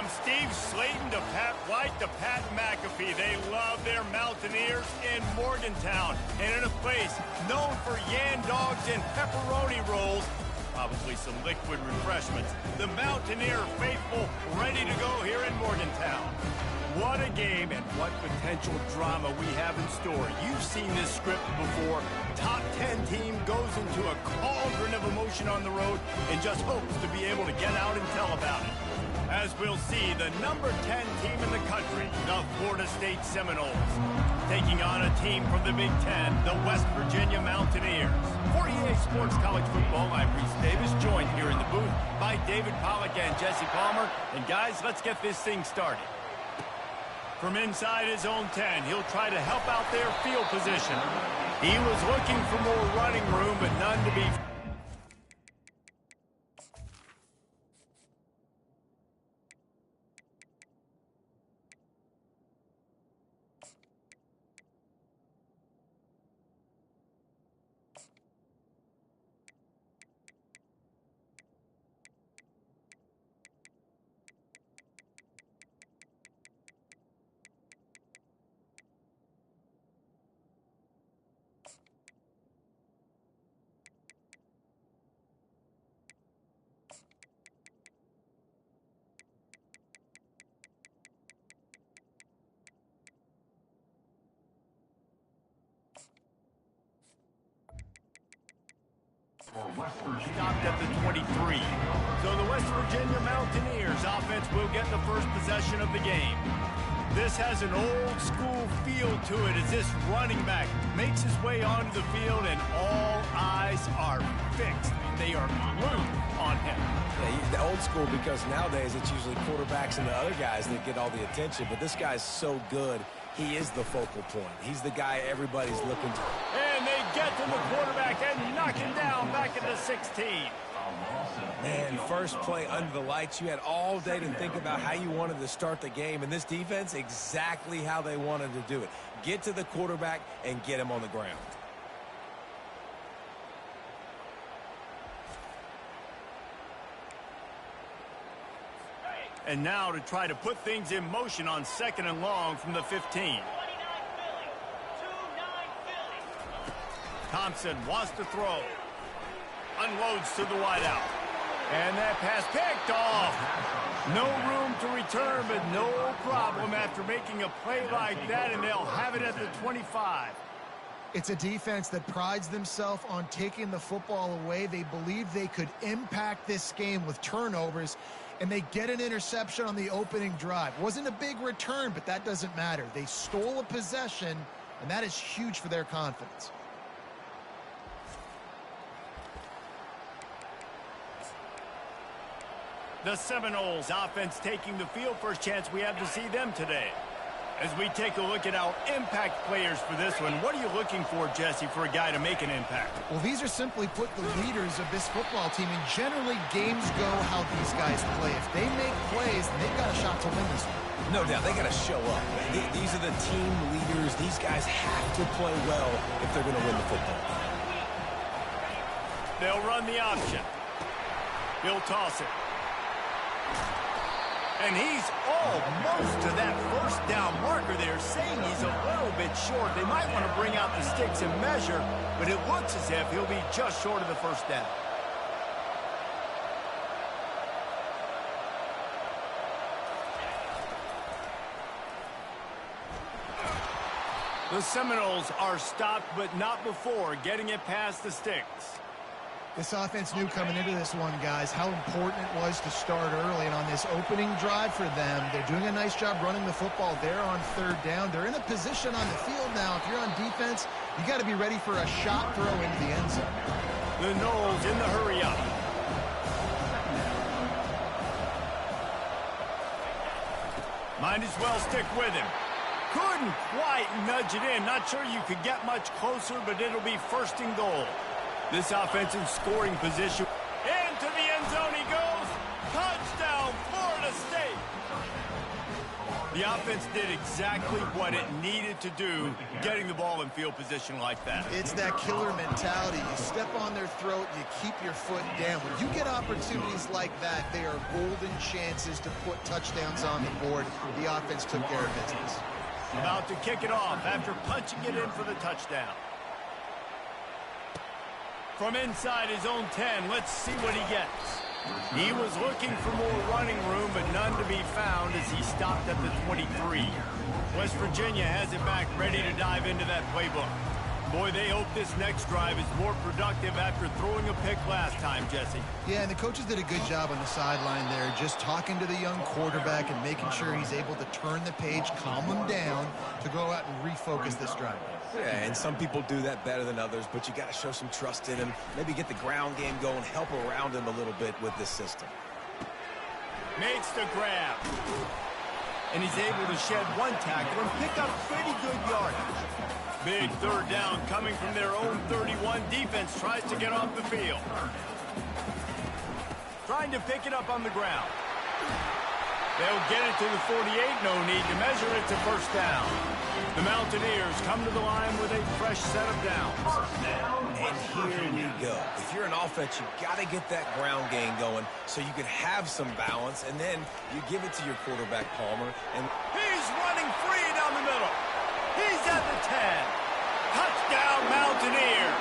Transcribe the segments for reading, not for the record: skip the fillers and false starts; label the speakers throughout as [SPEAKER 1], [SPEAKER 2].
[SPEAKER 1] From Steve Slayton to Pat White to Pat McAfee, they love their Mountaineers in Morgantown. And in a place known for yan dogs and pepperoni rolls, probably some liquid refreshments, the Mountaineer faithful ready to go here in Morgantown. What a game and what potential drama we have in store. You've seen this script before. Top 10 team goes into a cauldron of emotion on the road and just hopes to be able to get out and tell about it. As we'll see, the number 10 team in the country, the Florida State Seminoles, taking on a team from the Big Ten, the West Virginia Mountaineers. For EA Sports College Football, I'm Reese Davis, joined here in the booth by David Pollack and Jesse Palmer. And guys, let's get this thing started. From inside his own 10, he'll try to help out their field position. He was looking for more running room, but none to be... Stopped at the 23. So the West Virginia Mountaineers offense will get the first possession of the game. This has an old school feel to it as this running back makes his way onto the field and all eyes are fixed. They are glued on him.
[SPEAKER 2] Yeah, the old school because nowadays it's usually quarterbacks and the other guys that get all the attention, but this guy's so good. He is the focal point. He's the guy everybody's looking to.
[SPEAKER 1] And they get to the quarterback and knock him down back at the 16.
[SPEAKER 2] Man, first play under the lights. You had all day to think about how you wanted to start the game. And this defense, exactly how they wanted to do it. Get to the quarterback and get him on the ground.
[SPEAKER 1] And now to try to put things in motion on 2nd and long from the 15. Thompson wants to throw. Unloads to the wideout. And that pass picked off. No room to return, but no problem after making a play like that, and they'll have it at the 25.
[SPEAKER 3] It's a defense that prides themselves on taking the football away. They believe they could impact this game with turnovers, and they get an interception on the opening drive. Wasn't a big return, but that doesn't matter. They stole a possession, and that is huge for their confidence.
[SPEAKER 1] The Seminoles offense taking the field. First chance we have to see them today. As we take a look at our impact players for this one, what are you looking for, Jesse, for a guy to make an impact?
[SPEAKER 3] Well, these are simply put the leaders of this football team, and generally games go how these guys play. If they make plays, then they've got a shot to win this one.
[SPEAKER 2] No doubt, they got to show up. These are the team leaders. These guys have to play well if they're going to win the football game.
[SPEAKER 1] They'll run the option. He'll toss it. And he's almost to that first down marker there, saying he's a little bit short. They might want to bring out the sticks and measure, but it looks as if he'll be just short of the first down. The Seminoles are stopped, but not before getting it past the sticks.
[SPEAKER 3] This offense knew coming into this one, guys, how important it was to start early. And on this opening drive for them, they're doing a nice job running the football. They're on 3rd down. They're in a position on the field now. If you're on defense, you got to be ready for a shot throw into the end zone.
[SPEAKER 1] The Noles in the hurry up. Might as well stick with him. Couldn't quite nudge it in. Not sure you could get much closer, but it'll be 1st and goal. This offense in scoring position. Into the end zone he goes. Touchdown, Florida State. The offense did exactly what it needed to do, getting the ball in field position like that.
[SPEAKER 3] It's that killer mentality. You step on their throat, you keep your foot down. When you get opportunities like that, they are golden chances to put touchdowns on the board. The offense took care of business.
[SPEAKER 1] About to kick it off after punching it in for the touchdown. From inside his own 10, let's see what he gets. He was looking for more running room, but none to be found as he stopped at the 23. West Virginia has it back, ready to dive into that playbook. Boy, they hope this next drive is more productive after throwing a pick last time, Jesse.
[SPEAKER 3] Yeah, and the coaches did a good job on the sideline there, just talking to the young quarterback and making sure he's able to turn the page, calm him down, to go out and refocus this drive.
[SPEAKER 2] Yeah, and some people do that better than others, but you got to show some trust in him. Maybe get the ground game going, help around him a little bit with this system.
[SPEAKER 1] Makes the grab. And he's able to shed one tackle and pick up pretty good yardage. Big third down coming from their own 31. Defense tries to get off the field. Trying to pick it up on the ground. They'll get it to the 48. No need to measure it to first down. The Mountaineers come to the line with a fresh set of downs.
[SPEAKER 2] And here we go. If you're an offense, you've got to get that ground game going so you can have some balance, and then you give it to your quarterback, Palmer. And
[SPEAKER 1] he's running free down the middle. He's at the 10. Touchdown, Mountaineers.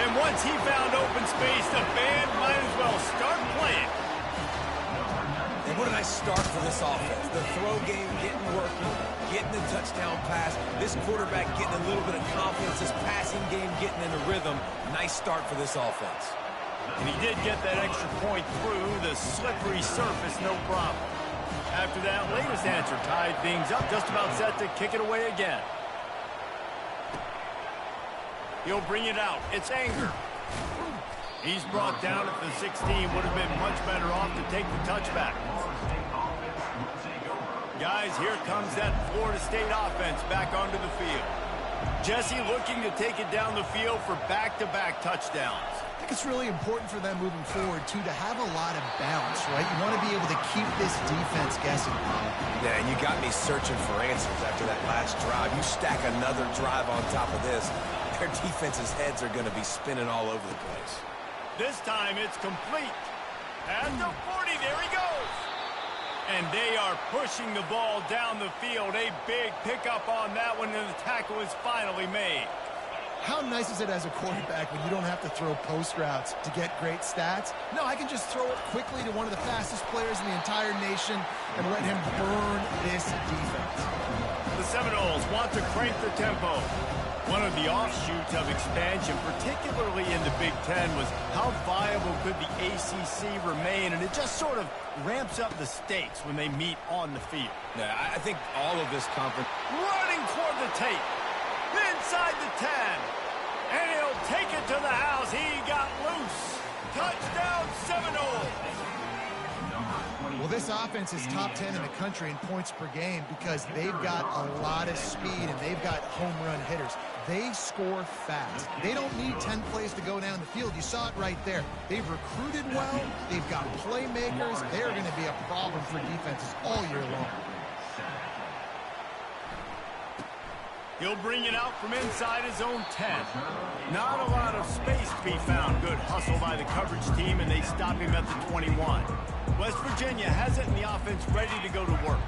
[SPEAKER 1] And once he found open space, the band might as well start playing.
[SPEAKER 2] And what a nice start for this offense. The throw game getting working, getting the touchdown pass. This quarterback getting a little bit of confidence. This passing game getting in a rhythm. Nice start for this offense.
[SPEAKER 1] And he did get that extra point through the slippery surface, no problem. After that latest answer tied things up, just about set to kick it away again. He'll bring it out. It's Anger. He's brought down at the 16. Would have been much better off to take the touchback. Guys, here comes that Florida State offense back onto the field. Jesse looking to take it down the field for back-to-back touchdowns.
[SPEAKER 3] I think it's really important for them moving forward, too, to have a lot of bounce, right? You want to be able to keep this defense guessing.
[SPEAKER 2] Yeah, and you got me searching for answers after that last drive. You stack another drive on top of this, their defense's heads are going to be spinning all over the place.
[SPEAKER 1] This time it's complete. At the 40, there he goes. And they are pushing the ball down the field. A big pickup on that one, and the tackle is finally made.
[SPEAKER 3] How nice is it as a quarterback when you don't have to throw post routes to get great stats? No, I can just throw it quickly to one of the fastest players in the entire nation and let him burn this defense.
[SPEAKER 1] The Seminoles want to crank the tempo. One of the offshoots of expansion, particularly in the Big Ten, was how viable could the ACC remain, and it just sort of ramps up the stakes when they meet on the field.
[SPEAKER 2] Yeah, I think all of this conference...
[SPEAKER 1] Running toward the tape. Inside the 10. And he'll take it to the house. He got loose. Touchdown, Seminoles.
[SPEAKER 3] Well, this offense is top 10 in the country in points per game because they've got a lot of speed and they've got home run hitters. They score fast. They don't need 10 plays to go down the field. You saw it right there. They've recruited well. They've got playmakers. They're going to be a problem for defenses all year long.
[SPEAKER 1] He'll bring it out from inside his own 10. Not a lot of space to be found. Good hustle by the coverage team, and they stop him at the 21. West Virginia has it in the offense ready to go to work.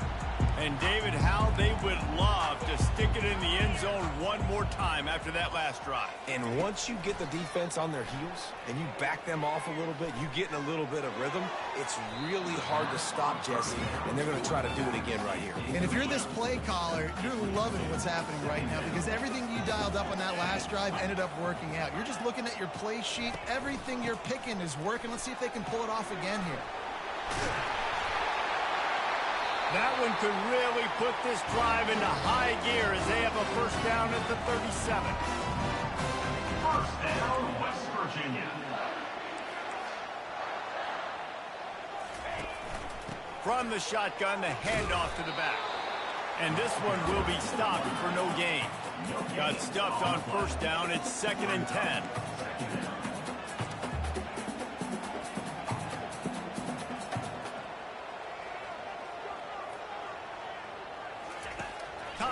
[SPEAKER 1] And David, how they would love to stick it in the end zone one more time after that last drive.
[SPEAKER 2] And once you get the defense on their heels and you back them off a little bit, you get in a little bit of rhythm, it's really hard to stop, Jesse, and they're going to try to do it again right here.
[SPEAKER 3] And if you're this play caller, you're loving what's happening right now because everything you dialed up on that last drive ended up working out. You're just looking at your play sheet. Everything you're picking is working. Let's see if they can pull it off again here.
[SPEAKER 1] That one could really put this drive into high gear as they have a first down at the 37.
[SPEAKER 4] First down, West Virginia.
[SPEAKER 1] From the shotgun, the handoff to the back. And this one will be stopped for no gain. Got stuffed on first down. It's 2nd and 10.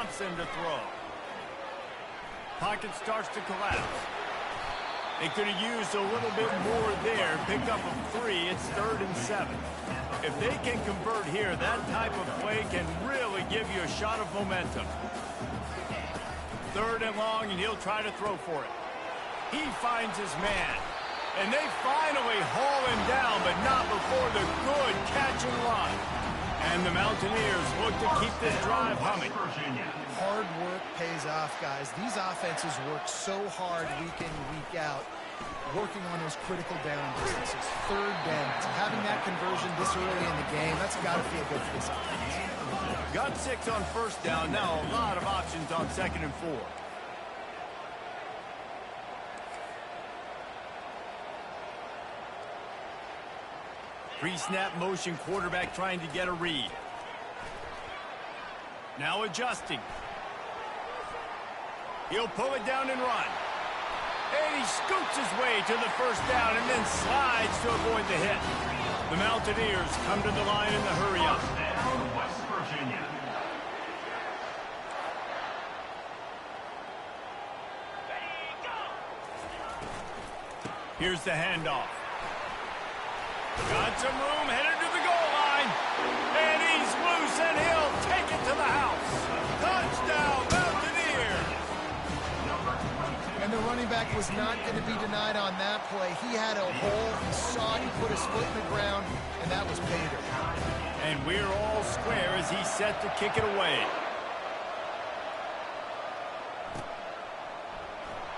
[SPEAKER 1] Thompson to throw. Pocket starts to collapse. They could have used a little bit more there. Pick up a 3. It's 3rd and 7. If they can convert here, that type of play can really give you a shot of momentum. 3rd and long, and he'll try to throw for it. He finds his man. And they finally haul him down, but not before the good catch and run. And the Mountaineers look to keep this drive humming.
[SPEAKER 3] Hard work pays off, guys. These offenses work so hard week in, week out, working on those critical down distances, 3rd downs. Having that conversion this early in the game, that's got to feel good for this offense.
[SPEAKER 1] Got 6 on 1st down. Now a lot of options on 2nd and 4. Pre-snap motion, quarterback trying to get a read. Now adjusting. He'll pull it down and run. And he scoots his way to the 1st down and then slides to avoid the hit. The Mountaineers come to the line in the hurry-up.
[SPEAKER 4] West Virginia.
[SPEAKER 1] Here's the handoff. Got some room, headed to the goal line. And he's loose, and he'll take it to the house. Touchdown, Mountaineers!
[SPEAKER 3] And the running back was not going to be denied on that play. He had a hole, he saw it, he put his foot in the ground, and that was pay dirt.
[SPEAKER 1] And we're all square as he's set to kick it away.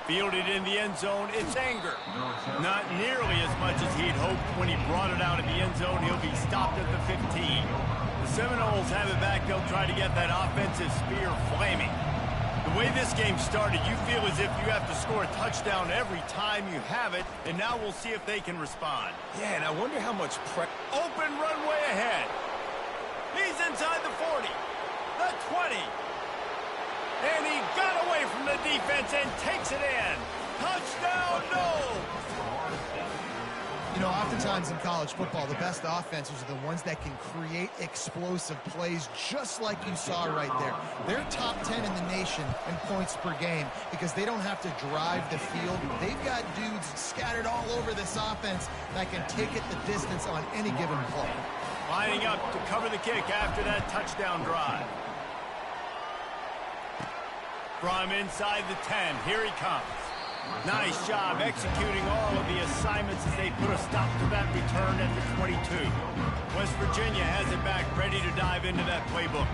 [SPEAKER 1] Fielded in the end zone, it's Anger. Not nearly as much as he'd hoped when he brought it out of the end zone. He'll be stopped at the 15. The Seminoles have it back. They'll try to get that offensive spear flaming. The way this game started, you feel as if you have to score a touchdown every time you have it, and now we'll see if they can respond.
[SPEAKER 2] Yeah, and I wonder how much pressure.
[SPEAKER 1] Open runway ahead. He's inside the 40, the 20. And he got away from the defense and takes it in. Touchdown, no!
[SPEAKER 3] You know, oftentimes in college football, the best offenses are the ones that can create explosive plays just like you saw right there. They're top 10 in the nation in points per game because they don't have to drive the field. They've got dudes scattered all over this offense that can take it the distance on any given play.
[SPEAKER 1] Lining up to cover the kick after that touchdown drive. From inside the 10, here he comes. Nice job executing all of the assignments as they put a stop to that return at the 22. West Virginia has it back, ready to dive into that playbook.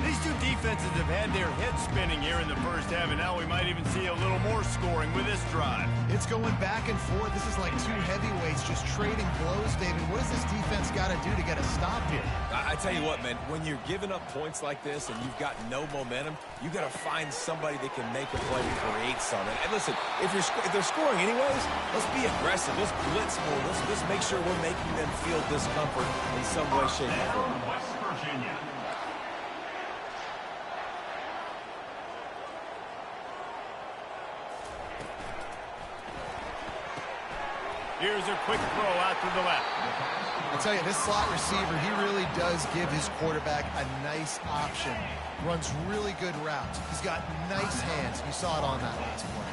[SPEAKER 1] These two defenses have had their heads spinning here in the 1st half, and now we might even see a little more scoring with this drive.
[SPEAKER 3] It's going back and forth. This is like two heavyweights just trading blows, David. What does this defense got to do to get a stop here?
[SPEAKER 2] I tell you what, man, when you're giving up points like this and you've got no momentum, you got to find somebody that can make a play and create something. And listen, if they're scoring anyways, let's be aggressive. Let's blitz more. Let's make sure we're making them feel discomfort in some way, shape, or form.
[SPEAKER 4] West Virginia.
[SPEAKER 1] Here's a quick throw out to the left.
[SPEAKER 3] I'll tell you, this slot receiver, he really does give his quarterback a nice option. Runs really good routes. He's got nice hands. You saw it on that last play.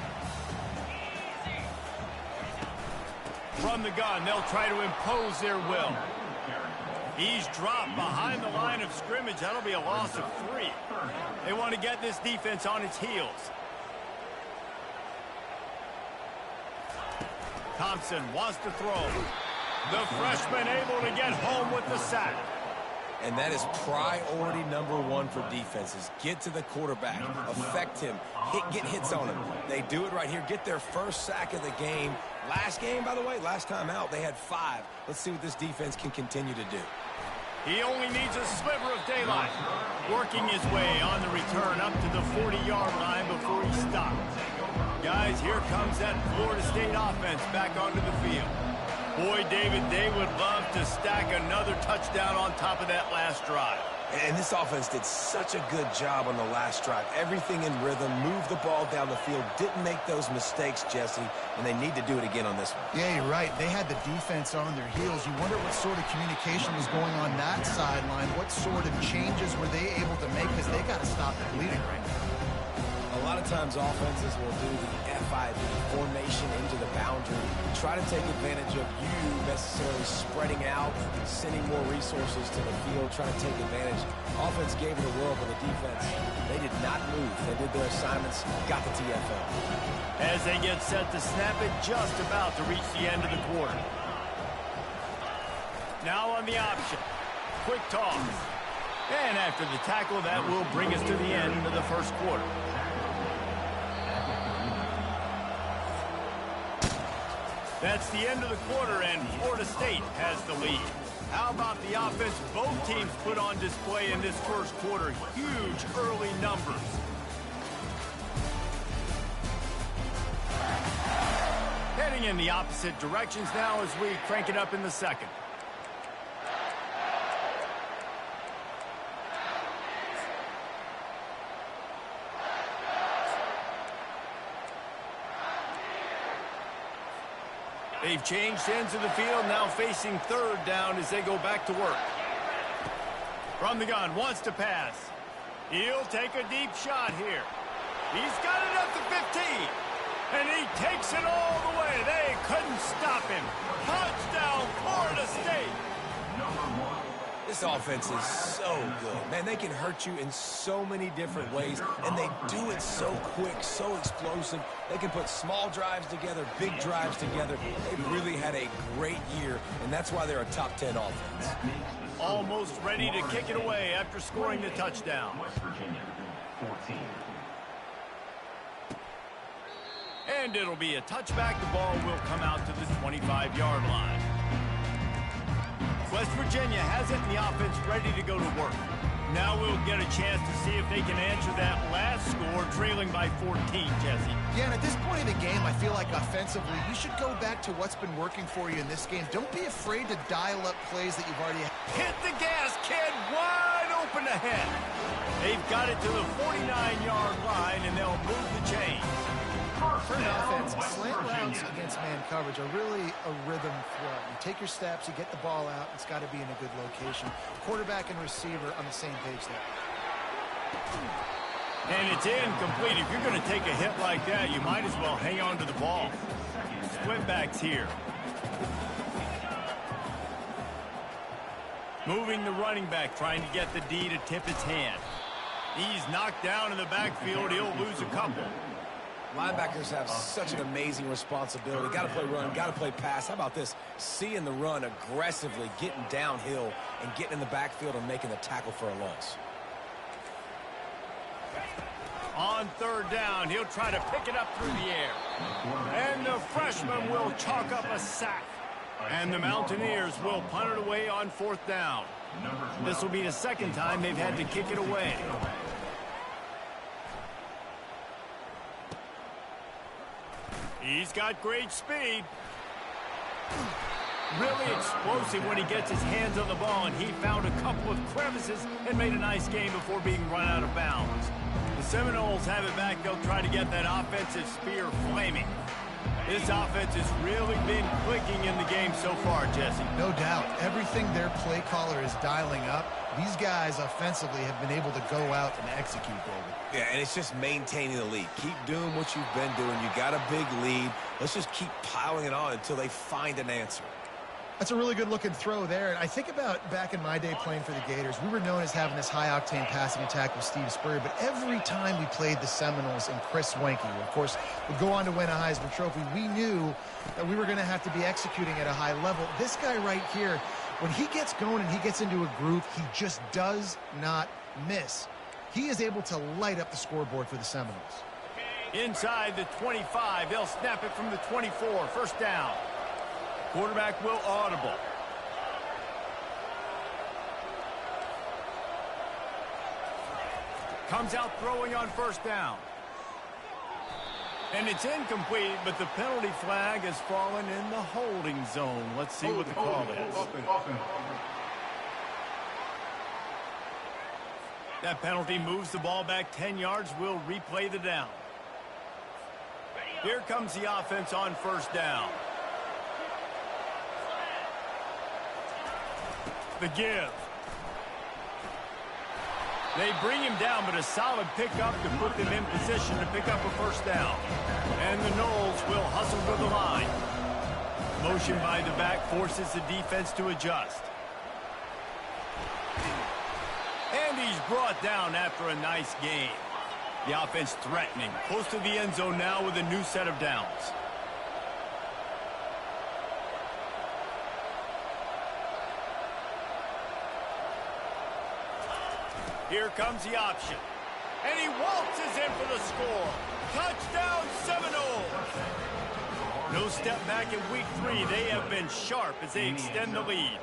[SPEAKER 1] From the gun, they'll try to impose their will. He's dropped behind the line of scrimmage. That'll be a loss of 3. They want to get this defense on its heels. Thompson wants to throw. The freshman able to get home with the sack.
[SPEAKER 2] And that is priority #1 for defenses. Get to the quarterback, affect him, get hits on him. They do it right here. Get their first sack of the game. Last game, by the way, last time out, they had 5. Let's see what this defense can continue to do.
[SPEAKER 1] He only needs a sliver of daylight. Working his way on the return up to the 40-yard line before he stops. Guys, here comes that Florida State offense back onto the field. Boy, David, they would love to stack another touchdown on top of that last drive.
[SPEAKER 2] And this offense did such a good job on the last drive. Everything in rhythm, moved the ball down the field, didn't make those mistakes, Jesse, and they need to do it again on this one.
[SPEAKER 3] Yeah, you're right. They had the defense on their heels. You wonder what sort of communication was going on that sideline. What sort of changes were they able to make, because they got to stop the bleeding right now.
[SPEAKER 2] A lot of times offenses will do the FIB, formation into the boundary, try to take advantage of you necessarily spreading out, sending more resources to the field, trying to take advantage. Offense gave it a whirl, but the defense, they did not move. They did their assignments, got the TFL.
[SPEAKER 1] As they get set to snap it, just about to reach the end of the quarter. Now on the option. Quick toss. And after the tackle, that will bring us to the end of the first quarter. That's the end of the quarter, and Florida State has the lead. How about the offense both teams put on display in this first quarter? Huge early numbers. Heading in the opposite directions now as we crank it up in the second. They've changed ends of the field, now facing third down as they go back to work. From the gun, wants to pass. He'll take a deep shot here. He's got it up to 15. And he takes it all the way. They couldn't stop him. Touchdown, Florida State.
[SPEAKER 2] This offense is so good. Man, they can hurt you in so many different ways, and they do it so quick, so explosive. They can put small drives together, big drives together. They've really had a great year, and that's why they're a top 10 offense.
[SPEAKER 1] Almost ready to kick it away after scoring the touchdown.
[SPEAKER 4] West Virginia, 14.
[SPEAKER 1] And it'll be a touchback. The ball will come out to the 25-yard line. West Virginia has it in the offense ready to go to work. Now we'll get a chance to see if they can answer that last score, trailing by 14, Jesse.
[SPEAKER 3] Yeah, and at this point in the game, I feel like offensively, you should go back to what's been working for you in this game. Don't be afraid to dial up plays that you've already had.
[SPEAKER 1] Hit the gas, kid. Wide open ahead. They've got it to the 49-yard line, and they'll move the chains.
[SPEAKER 3] For an offense, slant routes against man coverage are really a rhythm throw. You take your steps, you get the ball out, it's got to be in a good location. Quarterback and receiver on the same page there.
[SPEAKER 1] And it's incomplete. If you're going to take a hit like that, you might as well hang on to the ball. Split backs here. Moving the running back, trying to get the D to tip his hand. He's knocked down in the backfield. He'll lose a couple.
[SPEAKER 2] Linebackers have such an amazing responsibility. Got to play run, got to play pass. How about this? Seeing the run aggressively, getting downhill, and getting in the backfield and making the tackle for a loss.
[SPEAKER 1] On third down, he'll try to pick it up through the air. And the freshman will chalk up a sack. And the Mountaineers will punt it away on fourth down. This will be the second time they've had to kick it away. He's got great speed. Really explosive when he gets his hands on the ball, and he found a couple of crevices and made a nice game before being run out of bounds. The Seminoles have it back. They'll try to get that offensive spear flaming. This offense has really been clicking in the game so far, Jesse.
[SPEAKER 3] No doubt. Everything their play caller is dialing up, these guys offensively have been able to go out and execute, baby.
[SPEAKER 2] Yeah, and it's just maintaining the lead. Keep doing what you've been doing. You got a big lead. Let's just keep piling it on until they find an answer.
[SPEAKER 3] That's a really good-looking throw there. And I think about back in my day playing for the Gators, we were known as having this high-octane passing attack with Steve Spurrier, but every time we played the Seminoles and Chris Wenke, who, of course, would go on to win a Heisman Trophy, we knew that we were going to have to be executing at a high level. This guy right here, when he gets going and he gets into a groove, he just does not miss. He is able to light up the scoreboard for the Seminoles.
[SPEAKER 1] Inside the 25, they'll snap it from the 24, first down. Quarterback will audible. Comes out throwing on first down. And it's incomplete, but the penalty flag has fallen in the holding zone. Let's see what the call is. That penalty moves the ball back 10 yards. We'll replay the down. Here comes the offense on first down. The give. They bring him down, but a solid pickup to put them in position to pick up a first down. And the Noles will hustle to the line. Motion by the back forces the defense to adjust. And he's brought down after a nice gain. The offense threatening, close to the end zone now with a new set of downs. Here comes the option. And he waltzes in for the score. Touchdown Seminoles! No step back in week 3. They have been sharp as they extend the lead.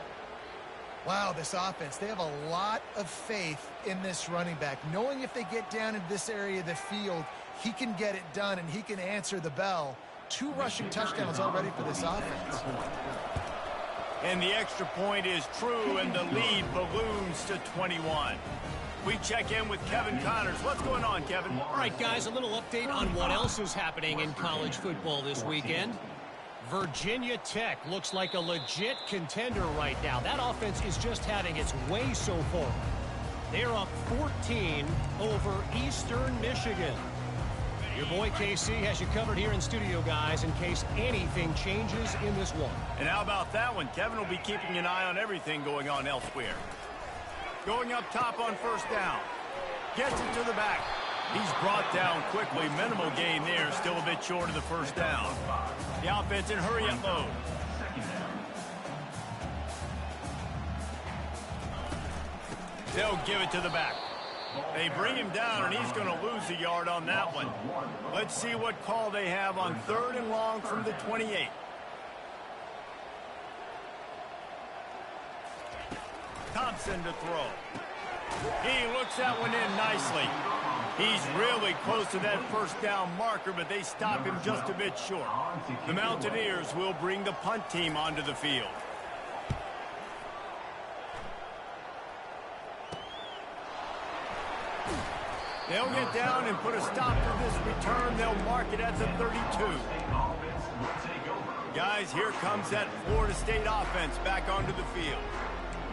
[SPEAKER 3] Wow, this offense, they have a lot of faith in this running back, knowing if they get down into this area of the field, he can get it done and he can answer the bell. 2 rushing touchdowns already for this offense.
[SPEAKER 1] And the extra point is true, and the lead balloons to 21. We check in with Kevin Connors. What's going on, Kevin?
[SPEAKER 5] All right, guys, a little update on what else is happening in college football this weekend. Virginia Tech looks like a legit contender right now. That offense is just having its way so far. They're up 14 over Eastern Michigan. Your boy KC has you covered here in studio, guys, in case anything changes in this one.
[SPEAKER 1] And how about that one? Kevin will be keeping an eye on everything going on elsewhere. Going up top on first down. Gets it to the back. He's brought down quickly. Minimal gain there. Still a bit short of the first down. The offense in hurry up mode. They'll give it to the back. They bring him down, and he's going to lose a yard on that one. Let's see what call they have on 3rd and long from the 28. Thompson to throw. He looks that one in nicely. He's really close to that first down marker, but they stop him just a bit short. The Mountaineers will bring the punt team onto the field. They'll get down and put a stop to this return. They'll mark it at the 32. Guys, here comes that Florida State offense back onto the field.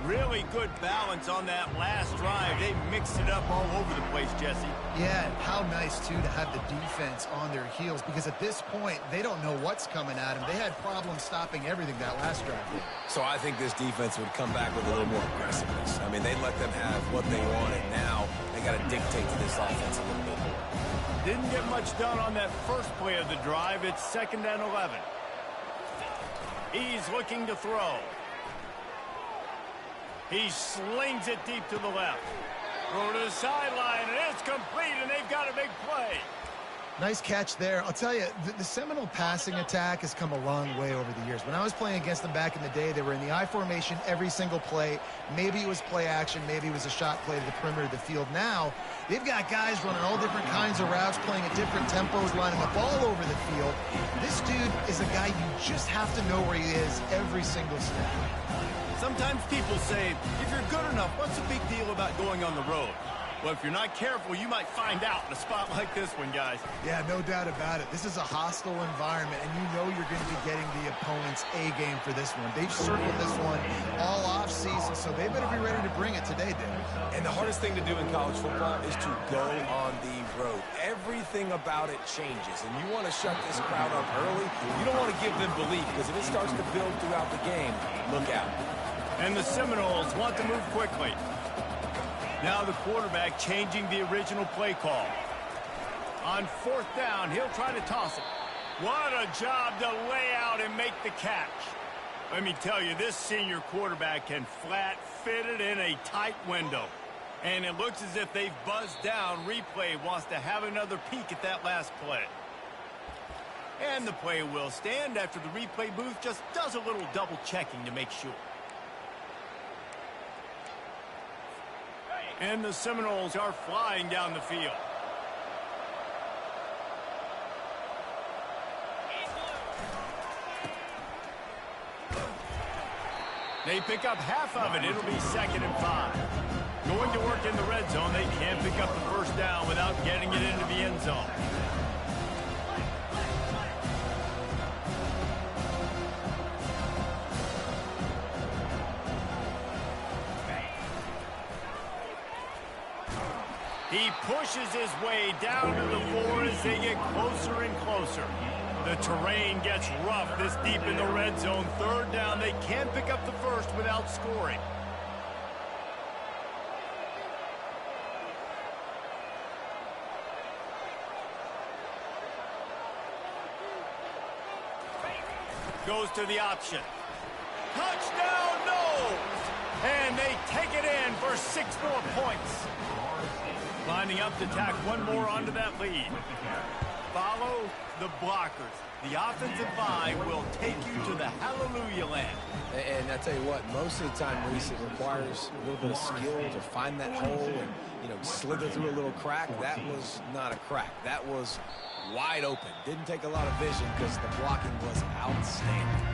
[SPEAKER 1] Really good balance on that last drive. They mixed it up all over the place, Jesse.
[SPEAKER 3] Yeah, and how nice, too, to have the defense on their heels, because at this point, they don't know what's coming at them. They had problems stopping everything that last drive.
[SPEAKER 2] So I think this defense would come back with a little more aggressiveness. I mean, they let them have what they wanted. Now they got to dictate to this offense a little bit more.
[SPEAKER 1] Didn't get much done on that first play of the drive. It's 2nd and 11. He's looking to throw. He slings it deep to the left. Throw to the sideline, and it's complete, and they've got a big play.
[SPEAKER 3] Nice catch there. I'll tell you, the Seminole passing attack has come a long way over the years. When I was playing against them back in the day, they were in the I formation every single play. Maybe it was play action. Maybe it was a shot play to the perimeter of the field. Now, they've got guys running all different kinds of routes, playing at different tempos, lining up all over the field. This dude is a guy you just have to know where he is every single step.
[SPEAKER 1] Sometimes people say, if you're good enough, what's the big deal about going on the road? Well, if you're not careful, you might find out in a spot like this one, guys.
[SPEAKER 3] Yeah, no doubt about it. This is a hostile environment, and you know you're going to be getting the opponent's A game for this one. They've circled this one all off-season, so they better be ready to bring it today, Dave.
[SPEAKER 2] And the hardest thing to do in college football is to go on the road. Everything about it changes, and you want to shut this crowd up early. You don't want to give them belief, because if it starts to build throughout the game, look out.
[SPEAKER 1] And the Seminoles want to move quickly. Now the quarterback changing the original play call. On 4th down, he'll try to toss it. What a job to lay out and make the catch. Let me tell you, this senior quarterback can flat fit it in a tight window. And it looks as if they've buzzed down. Replay wants to have another peek at that last play. And the play will stand after the replay booth just does a little double checking to make sure. And the Seminoles are flying down the field. They pick up half of it. It'll be 2nd and 5. Going to work in the red zone, they can't pick up the first down without getting it into the end zone. He pushes his way down to the 4 as they get closer and closer. The terrain gets rough this deep in the red zone. Third down, they can't pick up the first without scoring. Goes to the option. Touchdown, no! And they take it in for 6 more points. Lining up to tack one more onto that lead. Follow the blockers. The offensive line will take you to the hallelujah land.
[SPEAKER 2] And I tell you what, most of the time, Reese, it requires a little bit of skill to find that hole and, slither through a little crack. That was not a crack. That was wide open. Didn't take a lot of vision because the blocking was outstanding.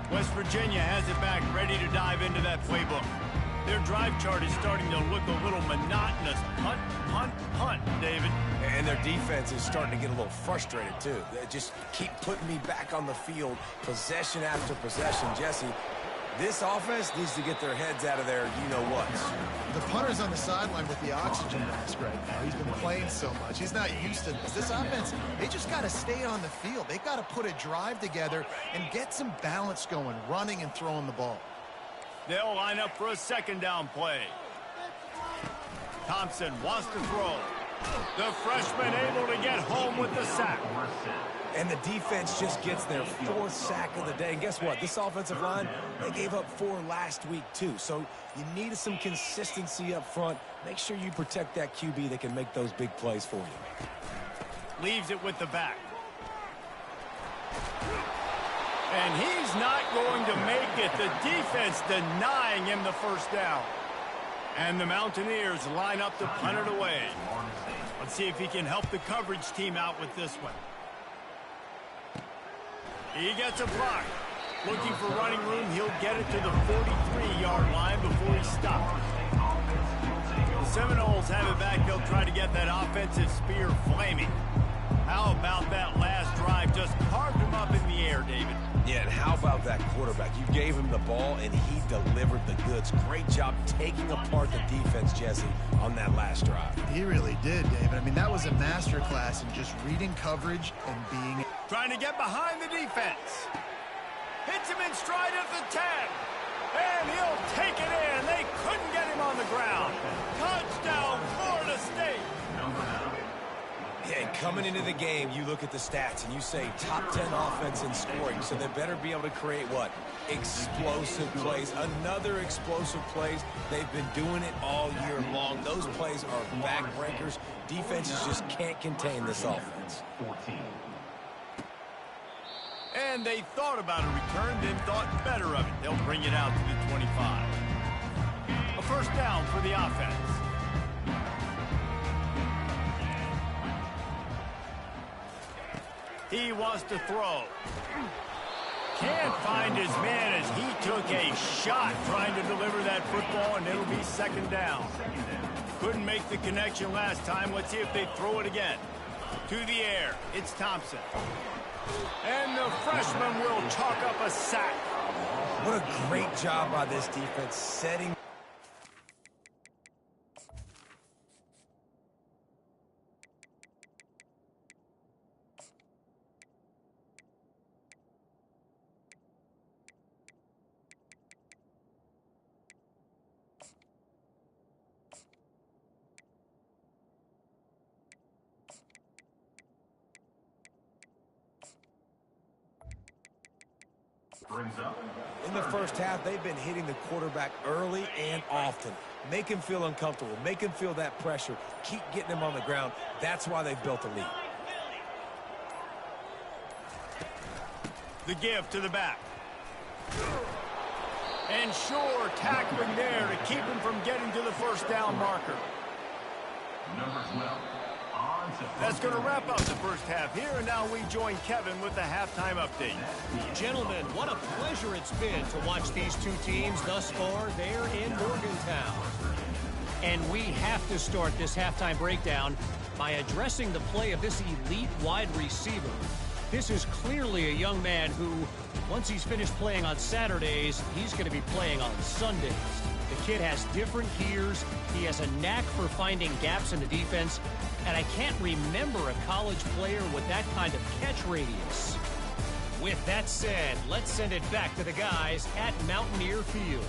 [SPEAKER 1] West Virginia has it back, ready to dive into that playbook. Their drive chart is starting to look a little monotonous. Punt, punt, punt, David.
[SPEAKER 2] And their defense is starting to get a little frustrated, too. They just keep putting me back on the field, possession after possession. Jesse, this offense needs to get their heads out of their you-know-whats.
[SPEAKER 3] The punter's on the sideline with the oxygen mask right now. He's been playing so much. He's not used to this. This offense, they just got to stay on the field. They got to put a drive together and get some balance going, running and throwing the ball.
[SPEAKER 1] They'll line up for a second down play. Thompson wants to throw. The freshman able to get home with the sack.
[SPEAKER 2] And the defense just gets their 4th sack of the day. And guess what? This offensive line, they gave up 4 last week, too. So you need some consistency up front. Make sure you protect that QB that can make those big plays for you.
[SPEAKER 1] Leaves it with the back. And he's not going to make it. The defense denying him the first down. And the Mountaineers line up to punt it away. Let's see if he can help the coverage team out with this one. He gets a block. Looking for running room. He'll get it to the 43-yard line before he stops. The Seminoles have it back. They'll try to get that offensive spear flaming. How about that last drive? Just carved him up in the air, David.
[SPEAKER 2] Yeah, and how about that quarterback? You gave him the ball, and he delivered the goods. Great job taking apart the defense, Jesse, on that last drive.
[SPEAKER 3] He really did, David. I mean, that was a masterclass in just reading coverage and being...
[SPEAKER 1] Trying to get behind the defense. Hits him in stride at the 10. And he'll take it in. They couldn't get him on the ground. Touchdown, Florida State.
[SPEAKER 2] Yeah, and coming into the game, you look at the stats and you say top 10 offense in scoring, so they better be able to create what? Explosive plays. Another explosive plays. They've been doing it all year long. Those plays are backbreakers. Defenses just can't contain this offense.
[SPEAKER 1] And they thought about a return, then thought better of it. They'll bring it out to the 25. A first down for the offense. He wants to throw. Can't find his man as he took a shot trying to deliver that football, and it'll be second down. Couldn't make the connection last time. Let's see if they throw it again. To the air. It's Thompson. And the freshman will chalk up a sack.
[SPEAKER 2] What a great job by this defense setting. In the first half, they've been hitting the quarterback early and often. Make him feel uncomfortable. Make him feel that pressure. Keep getting him on the ground. That's why they've built a lead.
[SPEAKER 1] The give to the back. And sure, tackling there to keep him from getting to the first down marker.
[SPEAKER 4] Number 12,
[SPEAKER 1] That's going to wrap up the first half here, and now we join Kevin with the halftime update.
[SPEAKER 5] Gentlemen, what a pleasure it's been to watch these two teams thus far there in Morgantown. And we have to start this halftime breakdown by addressing the play of this elite wide receiver. This is clearly a young man who, once he's finished playing on Saturdays, he's going to be playing on Sundays. The kid has different gears. He has a knack for finding gaps in the defense. And I can't remember a college player with that kind of catch radius. With that said, let's send it back to the guys at Mountaineer Field.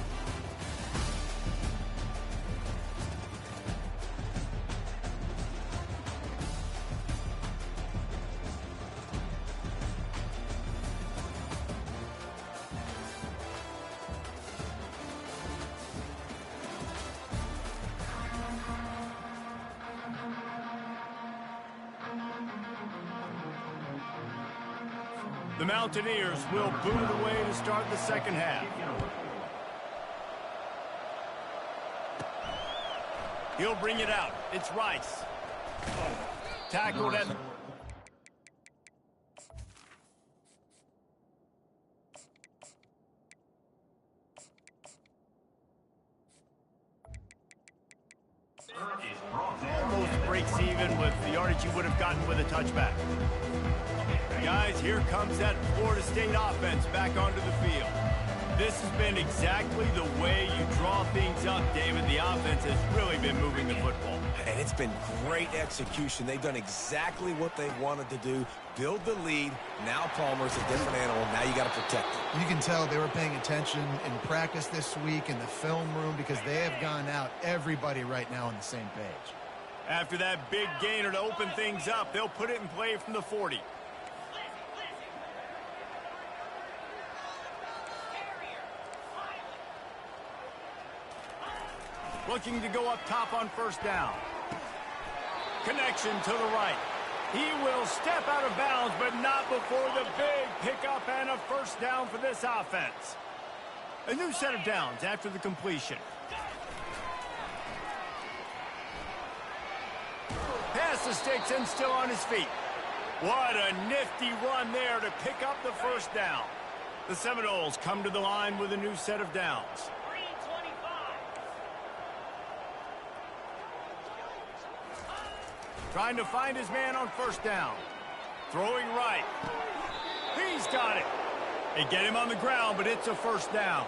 [SPEAKER 1] The Mountaineers will boot it away to start the second half. He'll bring it out. It's Rice. Tackled at... Almost breaks even with the yardage he would have gotten with a touchback. Guys, here comes that Florida State offense back onto the field. This has been exactly the way you draw things up, David. The offense has really been moving the football.
[SPEAKER 2] And it's been great execution. They've done exactly what they wanted to do. Build the lead. Now Palmer's a different animal. Now you got to protect it.
[SPEAKER 3] You can tell they were paying attention in practice this week in the film room because they have gone out, everybody right now on the same page.
[SPEAKER 1] After that big gainer to open things up, they'll put it in play from the 40. Looking to go up top on first down. Connection to the right. He will step out of bounds, but not before the big pickup and a first down for this offense. A new set of downs after the completion. Past the sticks and still on his feet. What a nifty run there to pick up the first down. The Seminoles come to the line with a new set of downs. Trying to find his man on first down. Throwing right. He's got it. They get him on the ground, but it's a first down.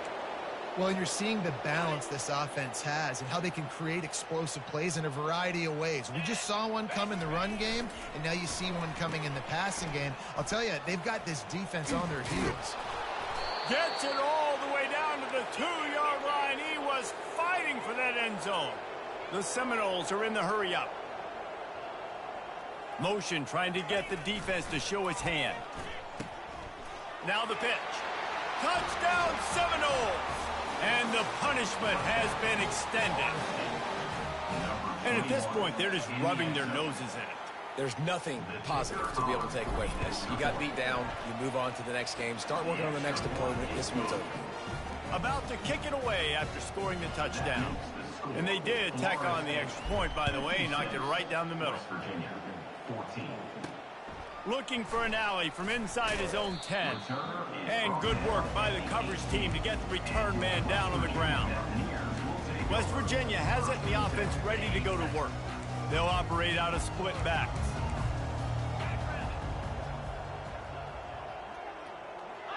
[SPEAKER 3] Well, you're seeing the balance this offense has and how they can create explosive plays in a variety of ways. We just saw one come in the run game, and now you see one coming in the passing game. I'll tell you, they've got this defense on their heels.
[SPEAKER 1] Gets it all the way down to the 2-yard line. He was fighting for that end zone. The Seminoles are in the hurry-up. Motion trying to get the defense to show his hand. Now the pitch. Touchdown Seminoles! And the punishment has been extended. And at this point, they're just rubbing their noses in it.
[SPEAKER 2] There's nothing positive to be able to take away from this. You got beat down, you move on to the next game, start working on the next opponent. This one's over.
[SPEAKER 1] About to kick it away after scoring the touchdown. And they did tack on the extra point, by the way, knocked it right down the middle. Looking for an alley from inside his own 10. And good work by the coverage team to get the return man down on the ground. West Virginia has it and the offense ready to go to work. They'll operate out of split backs.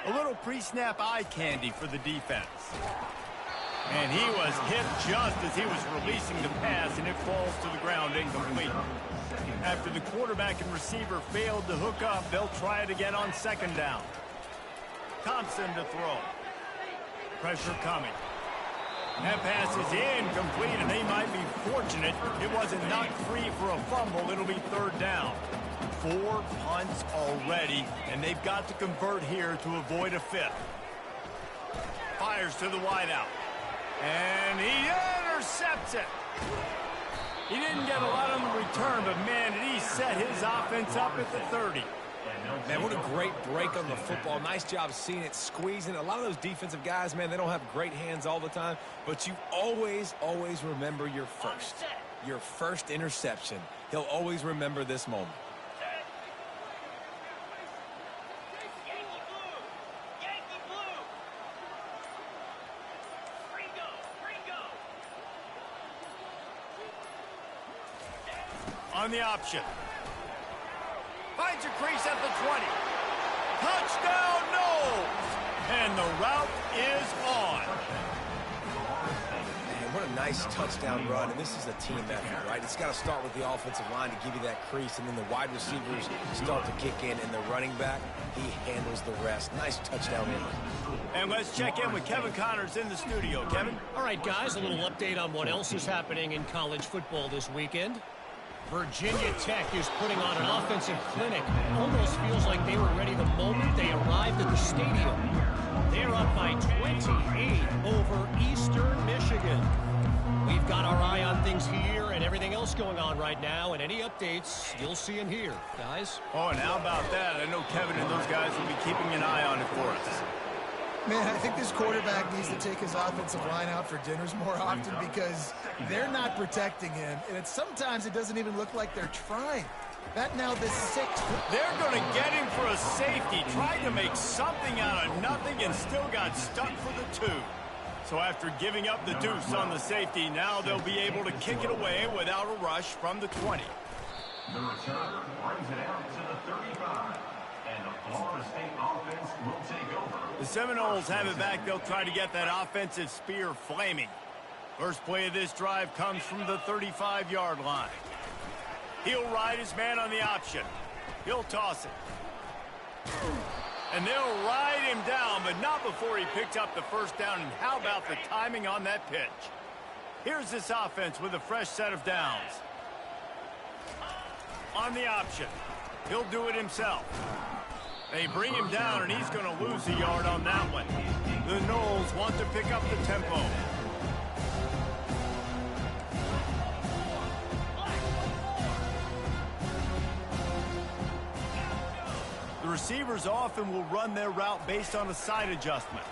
[SPEAKER 1] A little pre-snap eye candy for the defense. And he was hit just as he was releasing the pass, and it falls to the ground incomplete. After the quarterback and receiver failed to hook up, they'll try it again on second down. Thompson to throw. Pressure coming. That pass is incomplete, and they might be fortunate it wasn't knocked free for a fumble. It'll be third down. 4 punts already, and they've got to convert here to avoid a fifth. Fires to the wideout. And he intercepts it. He didn't get a lot on the return, but, man, did he set his offense up at the 30.
[SPEAKER 2] Man, what a great break on the football. Nice job seeing it, squeezing. A lot of those defensive guys, man, they don't have great hands all the time, but you always, always remember your first. your first interception. He'll always remember this moment.
[SPEAKER 1] On the option. Finds a crease at the 20. Touchdown, no! And the route is on.
[SPEAKER 2] Man, what a nice touchdown run, and this is a team effort, right? It's got to start with the offensive line to give you that crease, and then the wide receivers start to kick in, and the running back, he handles the rest. Nice touchdown run.
[SPEAKER 1] And let's check in with Kevin Connors in the studio. Kevin?
[SPEAKER 5] All right, guys, a little update on what else is happening in college football this weekend. Virginia Tech is putting on an offensive clinic. Almost feels like they were ready the moment they arrived at the stadium. They're up by 28 over Eastern Michigan. We've got our eye on things here and everything else going on right now, and any updates you'll see in here, guys.
[SPEAKER 1] Oh, and how about that? I know Kevin and those guys will be keeping an eye on it for us.
[SPEAKER 3] Man, I think this quarterback needs to take his offensive line out for dinners more often because they're not protecting him. And sometimes it doesn't even look like they're trying. That now the 6th.
[SPEAKER 1] They're going to get him for a safety. Tried to make something out of nothing and still got stuck for the 2. So after giving up the deuce on the safety, now they'll be able to kick it away without a rush from the 20.
[SPEAKER 4] The returner brings it out to the 35. And the Florida State offense will take over.
[SPEAKER 1] The Seminoles have it back. They'll try to get that offensive spear flaming. First play of this drive comes from the 35-yard line. He'll ride his man on the option. He'll toss it. And they'll ride him down, but not before he picks up the first down. And how about the timing on that pitch? Here's this offense with a fresh set of downs. On the option. He'll do it himself. They bring him down, and he's going to lose a yard on that one. The Noles want to pick up the tempo. The receivers often will run their route based on a side adjustment.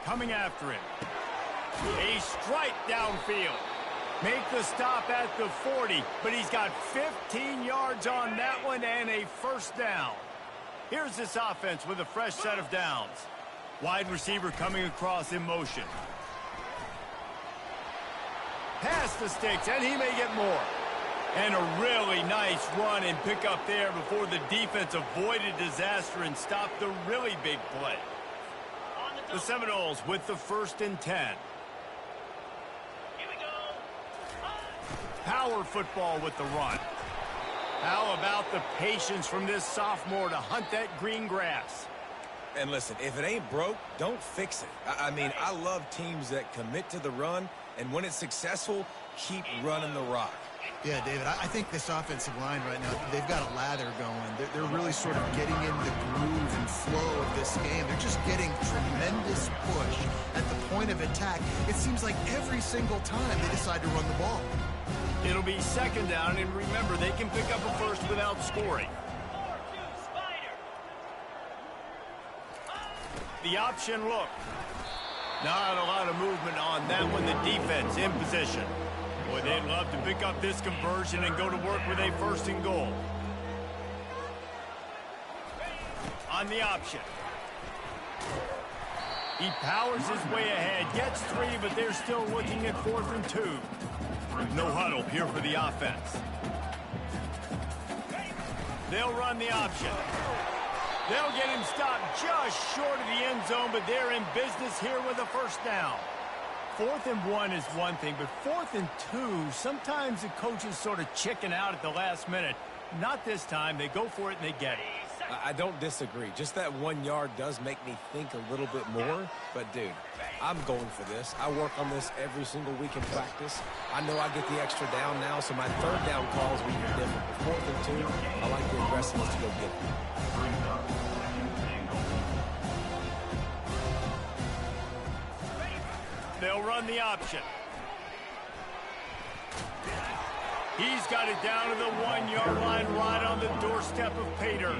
[SPEAKER 1] Coming after him. A strike downfield. Make the stop at the 40, but he's got 15 yards on that one and a first down. Here's this offense with a fresh set of downs. Wide receiver coming across in motion. Past the sticks, and he may get more. And a really nice run and pick up there before the defense avoided disaster and stopped the really big play. The Seminoles with the 1st and 10. Power football with the run. How about the patience from this sophomore to hunt that green grass?
[SPEAKER 2] And listen, if it ain't broke, don't fix it. I mean, I love teams that commit to the run, and when it's successful, keep running the rock.
[SPEAKER 3] Yeah, David, I think this offensive line right now, they've got a lather going. They're really sort of getting in the groove and flow of this game. They're just getting tremendous push at the point of attack. It seems like every single time they decide to run the ball.
[SPEAKER 1] It'll be 2nd down, and remember, they can pick up a first without scoring. The option look. Not a lot of movement on that one. The defense in position. Boy, they'd love to pick up this conversion and go to work with a 1st and goal. On the option. He powers his way ahead. Gets 3, but they're still looking at 4th and 2. No huddle here for the offense. They'll run the option. They'll get him stopped just short of the end zone, but they're in business here with a first down. 4th and 1 is one thing, but 4th and 2, sometimes the coaches sort of chicken out at the last minute. Not this time. They go for it and they get it.
[SPEAKER 2] I don't disagree. Just that 1 yard does make me think a little bit more. But, dude, I'm going for this. I work on this every single week in practice. I know I get the extra down now, so my 3rd down calls will be different. But 4th and 2, I like the aggressiveness to go get it.
[SPEAKER 1] They'll run the option. He's got it down to the 1 yard line right on the doorstep of Pater.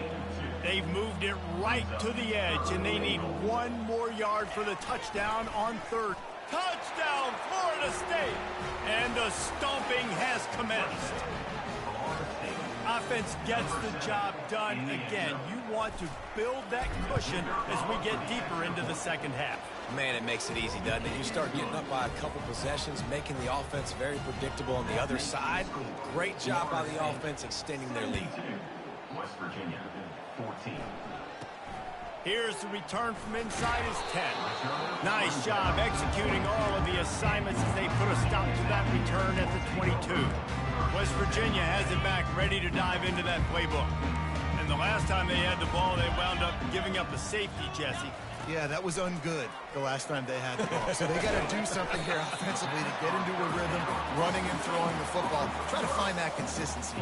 [SPEAKER 1] They've moved it right to the edge, and they need 1 more yard for the touchdown on 3rd. Touchdown, Florida State! And the stomping has commenced. Offense gets the job done again. You want to build that cushion as we get deeper into the second half.
[SPEAKER 2] Man, it makes it easy, doesn't it? You start getting up by a couple possessions, making the offense very predictable on the other side. Great job by the offense extending their lead.
[SPEAKER 4] West Virginia, 14.
[SPEAKER 1] Here's the return from inside his 10. Nice job executing all of the assignments as they put a stop to that return at the 22. West Virginia has it back, ready to dive into that playbook. And the last time they had the ball, they wound up giving up a safety, Jesse.
[SPEAKER 3] Yeah, that was ungood the last time they had the ball. So they got to do something here offensively to get into a rhythm, running and throwing the football. Try to find that consistency.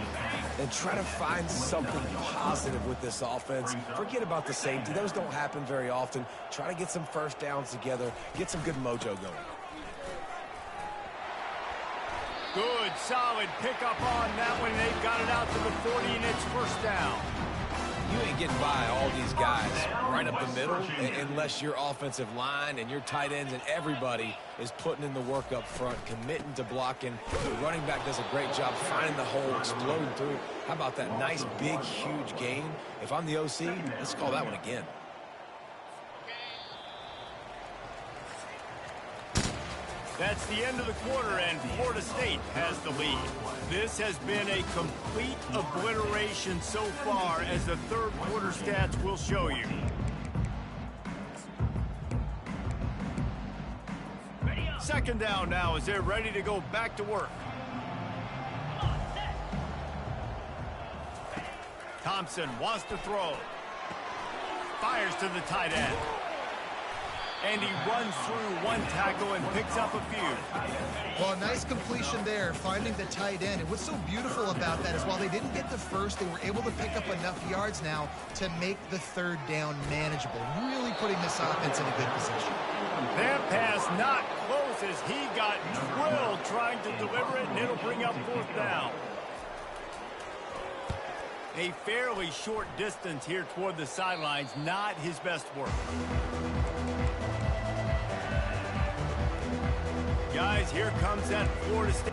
[SPEAKER 2] And try to find something positive with this offense. Forget about the safety. Those don't happen very often. Try to get some first downs together. Get some good mojo going.
[SPEAKER 1] Good, solid pickup on that one. They've got it out to the 40, and it's first down.
[SPEAKER 2] You ain't getting by all these guys right up the middle unless your offensive line and your tight ends and everybody is putting in the work up front, committing to blocking. The running back does a great job finding the hole, exploding through. How about that nice, big, huge gain? If I'm the OC, let's call that one again.
[SPEAKER 1] That's the end of the quarter, and Florida State has the lead. This has been a complete obliteration so far, as the third quarter stats will show you. Second down now as they're ready to go back to work. Thompson wants to throw. Fires to the tight end. And he runs through one tackle and picks up a few.
[SPEAKER 3] Well, a nice completion there, finding the tight end. And what's so beautiful about that is while they didn't get the first, they were able to pick up enough yards now to make the third down manageable, really putting this offense in a good position.
[SPEAKER 1] That pass not close as he got drilled trying to deliver it, and it'll bring up fourth down. A fairly short distance here toward the sidelines, not his best work. Guys, here comes that Florida State.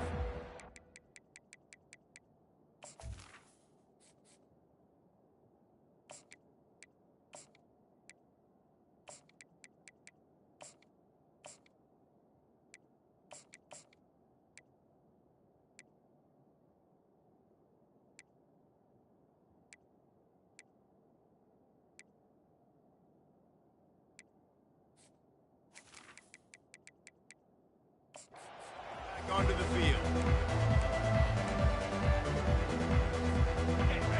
[SPEAKER 1] Onto the field.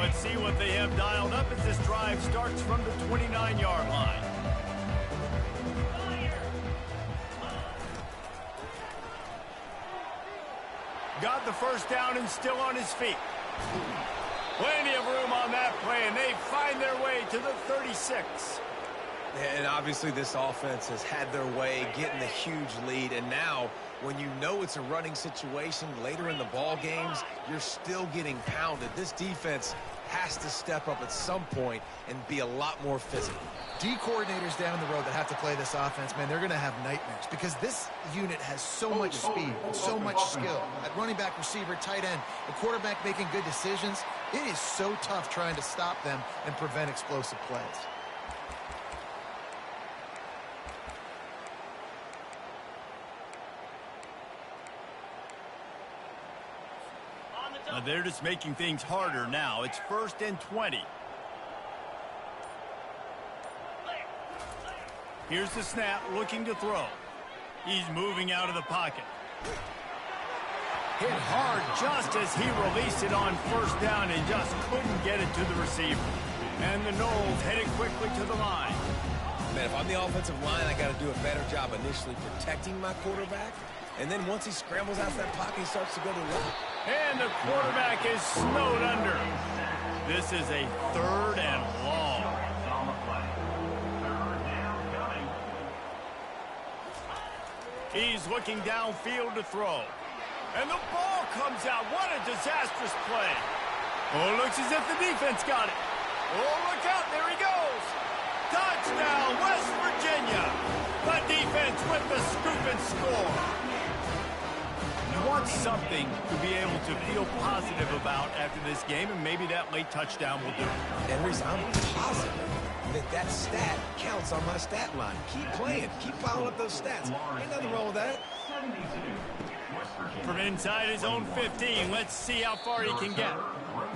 [SPEAKER 1] Let's see what they have dialed up as this drive starts from the 29-yard line. Got the first down and still on his feet. Plenty of room on that play, and they find their way to the 36.
[SPEAKER 2] And obviously this offense has had their way, getting the huge lead, and now when you know it's a running situation later in the ball games, you're still getting pounded. This defense has to step up at some point and be a lot more physical.
[SPEAKER 3] D coordinators down the road that have to play this offense, man, they're going to have nightmares because this unit has so much speed and so much skill. At running back, receiver, tight end, the quarterback making good decisions. It is so tough trying to stop them and prevent explosive plays.
[SPEAKER 1] They're just making things harder now. It's 1st and 20. Here's the snap, looking to throw. He's moving out of the pocket. Hit hard just as he released it on first down and just couldn't get it to the receiver. And the Noles headed quickly to the line.
[SPEAKER 2] Man, if I'm the offensive line, I got to do a better job initially protecting my quarterback. And then once he scrambles out of that pocket, he starts to go to the left.
[SPEAKER 1] And the quarterback is snowed under. This is a 3rd and long. He's looking downfield to throw. And the ball comes out. What a disastrous play. Oh, it looks as if the defense got it. Oh, look out. There he goes. Touchdown, West Virginia. The defense with the scoop even score. You want something to be able to feel positive about after this game, and maybe that late touchdown will do it.
[SPEAKER 2] And Reese, I'm positive that stat counts on my stat line. Keep playing. Keep piling up those stats. Ain't nothing wrong with that.
[SPEAKER 1] From inside his own 15, let's see how far he can get.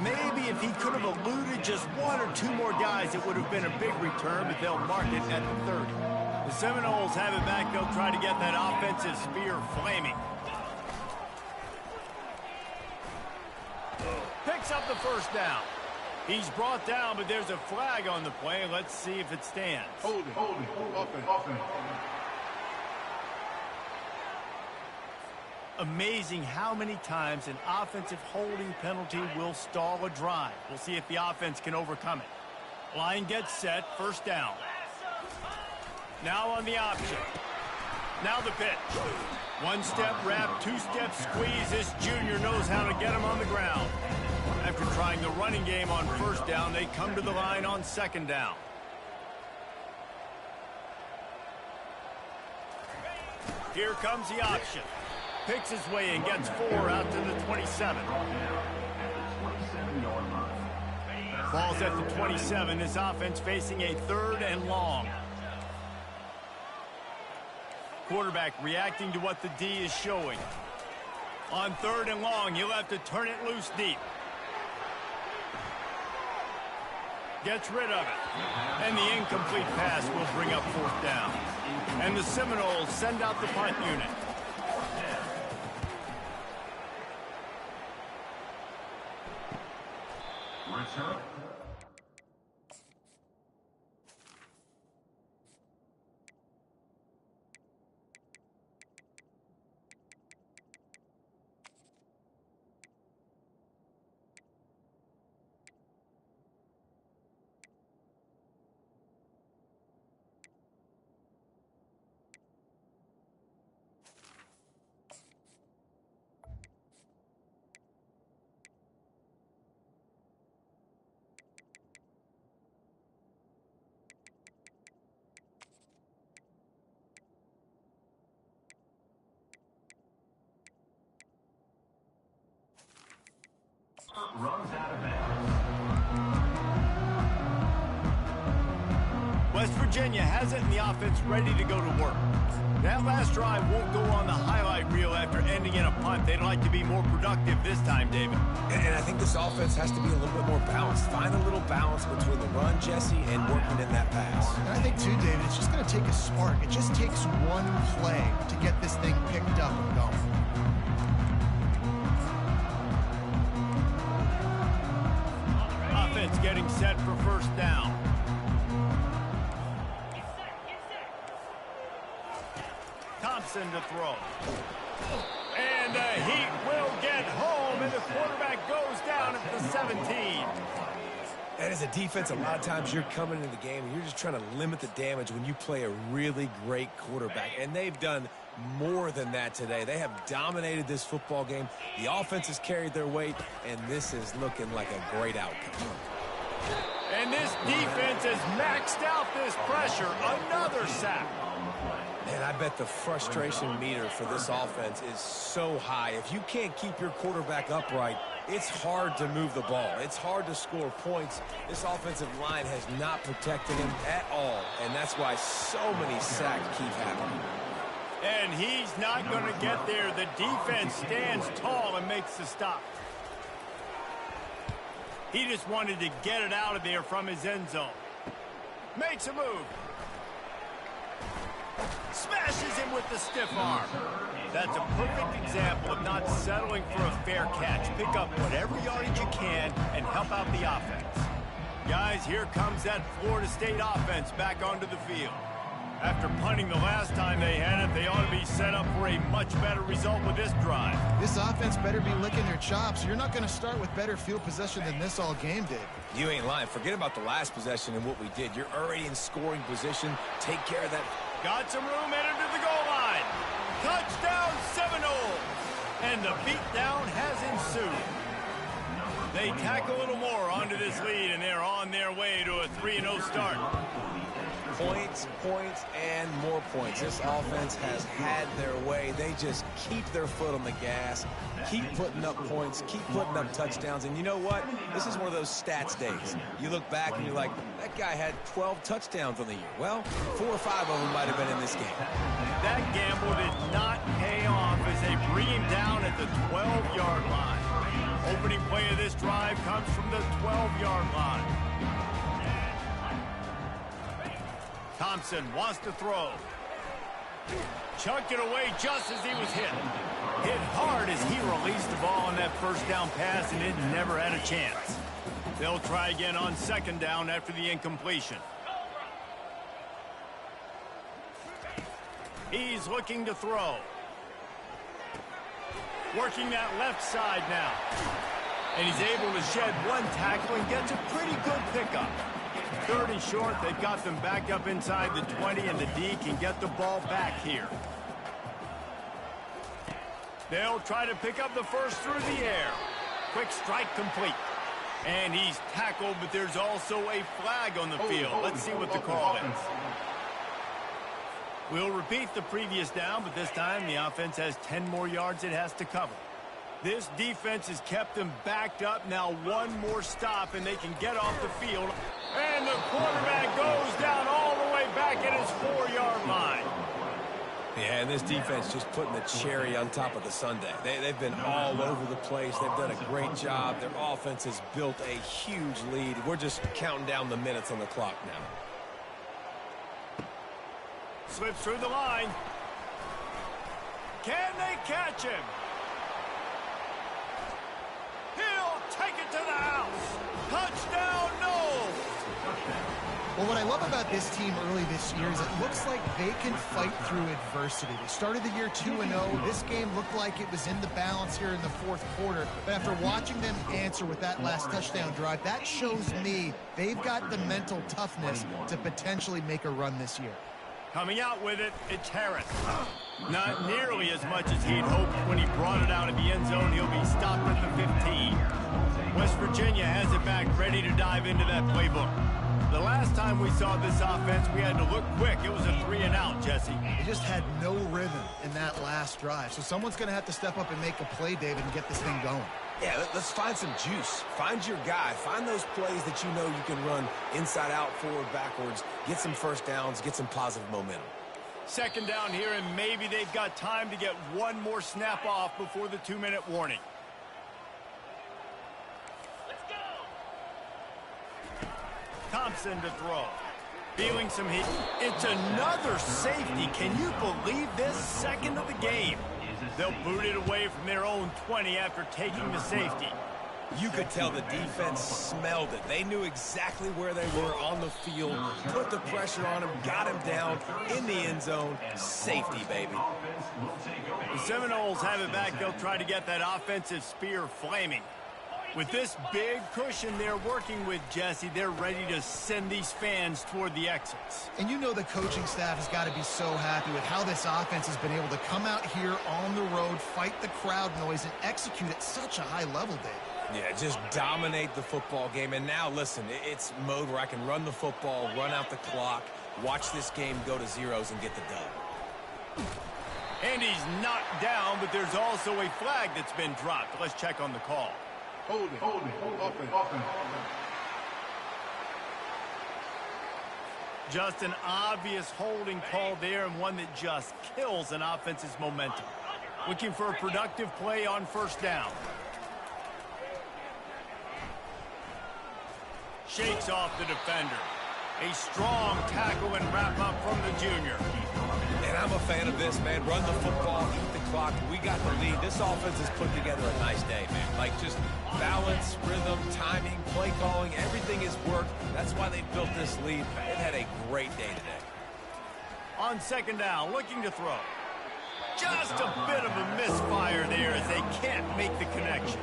[SPEAKER 1] Maybe if he could have eluded just one or two more guys, it would have been a big return, but they'll mark it at the 30. The Seminoles have it back. They'll try to get that offensive spear flaming. Picks up the first down. He's brought down, but there's a flag on the play. Let's see if it stands.
[SPEAKER 6] Hold it. Offense.
[SPEAKER 1] Amazing how many times an offensive holding penalty will stall a drive. We'll see if the offense can overcome it. Line gets set, first down. Now on the option. Now the pitch. One-step wrap, two-step squeeze. This junior knows how to get him on the ground. After trying the running game on first down, they come to the line on second down. Here comes the option. Picks his way and gets 4 out to the 27. Ball's at the 27. This offense facing a 3rd and long. Quarterback reacting to what the D is showing. On 3rd and long, he'll have to turn it loose deep. Gets rid of it. And the incomplete pass will bring up 4th down. And the Seminoles send out the punt unit.
[SPEAKER 4] Return. Runs out of bounds.
[SPEAKER 1] West Virginia has it, and the offense ready to go to work. That last drive won't go on the highlight reel after ending in a punt. They'd like to be more productive this time, David.
[SPEAKER 2] And I think this offense has to be a little bit more balanced. Find a little balance between the run, Jesse, and working in that pass.
[SPEAKER 3] And I think, too, David, it's just going to take a spark. It just takes one play to get this thing picked up and going.
[SPEAKER 1] Offense getting set for first down. Thompson to throw. And the Heat will get home, and the quarterback goes down at the 17.
[SPEAKER 2] And as a defense, a lot of times you're coming into the game and you're just trying to limit the damage when you play a really great quarterback. And they've done more than that today. They have dominated this football game. The offense has carried their weight, and this is looking like a great outcome.
[SPEAKER 1] And this defense has maxed out this pressure. Another sack.
[SPEAKER 2] And I bet the frustration meter for this offense is so high. If you can't keep your quarterback upright, it's hard to move the ball. It's hard to score points. This offensive line has not protected him at all, and that's why so many sacks keep happening.
[SPEAKER 1] And he's not going to get there. The defense stands tall and makes the stop. He just wanted to get it out of there from his end zone. Makes a move. Smashes him with the stiff arm. That's a perfect example of not settling for a fair catch. Pick up whatever yardage you can and help out the offense. Guys, here comes that Florida State offense back onto the field. After punting the last time they had it, they ought to be set up for a much better result with this drive.
[SPEAKER 3] This offense better be licking their chops. You're not going to start with better field possession than this all game did.
[SPEAKER 2] You ain't lying. Forget about the last possession and what we did. You're already in scoring position. Take care of that.
[SPEAKER 1] Got some room, headed to the goal line. Touchdown Seminoles! And the beatdown has ensued. They tack a little more onto this lead, and they're on their way to a 3-0 start.
[SPEAKER 2] Points, points, and more points. This offense has had their way. They just keep their foot on the gas, keep putting up points, keep putting up touchdowns. And you know what? This is one of those stats days. You look back and you're like, that guy had 12 touchdowns on the year. Well, 4 or 5 of them might have been in this game.
[SPEAKER 1] That gamble did not pay off as they bring him down at the 12-yard line. Opening play of this drive comes from the 12-yard line. Thompson wants to throw. Chucked it away just as he was hit. Hit hard as he released the ball on that first down pass, and it never had a chance. They'll try again on second down after the incompletion. He's looking to throw. Working that left side now. And he's able to shed one tackle and gets a pretty good pickup. 3rd and short, they've got them back up inside the 20, and the D can get the ball back here. They'll try to pick up the first through the air. Quick strike complete. And he's tackled, but there's also a flag on the field. Let's see what the call is. We'll repeat the previous down, but this time the offense has 10 more yards it has to cover. This defense has kept them backed up. Now one more stop, and they can get off the field. And the quarterback goes down all the way back at his 4-yard line.
[SPEAKER 2] Yeah, and this defense just putting the cherry on top of the sundae. They've been all over the place. They've done a great job. Their offense has built a huge lead. We're just counting down the minutes on the clock now.
[SPEAKER 1] Slips through the line. Can they catch him? He'll take it to the house. Touchdown, no.
[SPEAKER 3] Well, what I love about this team early this year is it looks like they can fight through adversity. They started the year 2-0. This game looked like it was in the balance here in the 4th quarter. But after watching them answer with that last touchdown drive, that shows me they've got the mental toughness to potentially make a run this year.
[SPEAKER 1] Coming out with it, it's Harris. Not nearly as much as he'd hoped when he brought it out of the end zone. He'll be stopped at the 15. West Virginia has it back, ready to dive into that playbook. The last time we saw this offense, we had to look quick. It was a 3-and-out, Jesse.
[SPEAKER 3] They just had no rhythm in that last drive. So someone's going to have to step up and make a play, David, and get this thing going.
[SPEAKER 2] Yeah, let's find some juice. Find your guy. Find those plays that you know you can run inside out, forward, backwards. Get some first downs. Get some positive momentum.
[SPEAKER 1] Second down here, and maybe they've got time to get one more snap off before the 2-minute warning.
[SPEAKER 7] Let's go.
[SPEAKER 1] Thompson to throw. Feeling some heat. It's another safety. Can you believe this? Second of the game. They'll boot it away from their own 20 after taking the safety.
[SPEAKER 2] You could tell the defense smelled it. They knew exactly where they were on the field, put the pressure on him, got him down in the end zone. Safety, baby.
[SPEAKER 1] The Seminoles have it back. They'll try to get that offensive spear flaming. With this big cushion they're working with, Jesse, they're ready to send these fans toward the exits.
[SPEAKER 3] And you know the coaching staff has got to be so happy with how this offense has been able to come out here on the road, fight the crowd noise, and execute at such a high level, Dave.
[SPEAKER 2] Yeah, just dominate the football game. And now, listen, it's mode where I can run the football, run out the clock, watch this game go to zeros and get the dub.
[SPEAKER 1] And he's knocked down, but there's also a flag that's been dropped. Let's check on the call.
[SPEAKER 6] Hold it. Offense.
[SPEAKER 1] Just an obvious holding call there, and one that just kills an offense's momentum. Looking for a productive play on first down. Shakes off the defender. A strong tackle and wrap up from the junior.
[SPEAKER 2] And I'm a fan of this, man. Run the football, eat the clock. We got the lead. This offense has put together a nice day, man. Like, just balance, rhythm, timing, play calling, everything has worked. That's why they built this lead. They've had a great day today.
[SPEAKER 1] On second down, looking to throw. Just a bit of a misfire there as they can't make the connection.